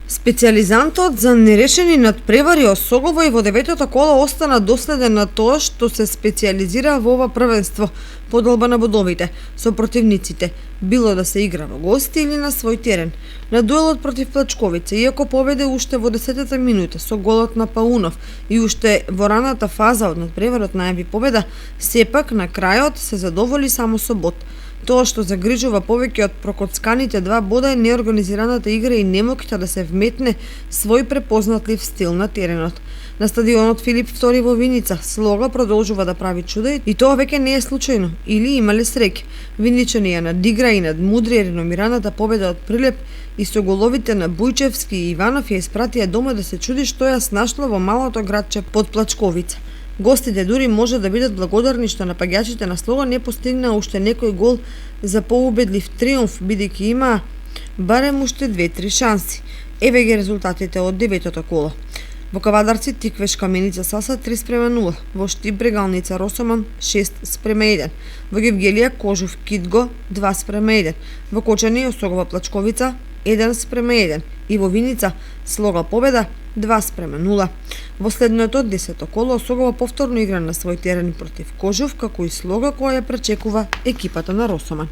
Специјализантот за нерешени надпревари Осогово и во деветото коло остана доследен на тоа што се специјализира во ова првенство, подолба на бодовите со противниците, било да се игра во гости или на свој терен. На дуелот против Плачковица, иако победе уште во 10-та минута со голот на Паунов и уште во раната фаза од надпреварот најави победа, сепак на крајот се задоволи само со бод. Тоа што загрижува повеќе од прокоцканите два бода е неорганизираната игра и немоќта да се вметне свој препознатлив стил на теренот. На стадионот Филип II во Виница, Слога продолжува да прави чуда и тоа веќе не е случајно, или имале среќа. Винничани ја надигра и надмудри реномираната победа од Прилеп и со головите на Бујчевски и Иванов ја испратија дома да се чуди што ја снашла во малото градче под Плачковица. Гостите дури може да бидат благодарни што напаѓачите на Слога не постигнаа уште некој гол за поубедлив триумф, бидејќи имаа барем уште 2-3 шанси. Еве ги резултатите од деветото коло. Во Кавадарци Тиквеш Каменица Саса 3:0, во Штип Брегалница Росоман 6:1, во Гевгелија Кожув Кидго 2:1, во Кочани Осогова Плачковица 1:1 и во Виница Слога победа 2:0. Во следното 10-то коло Осогова повторно игра на свој терен против Кожув, како и Слога која ја пречекува екипата на Росоман.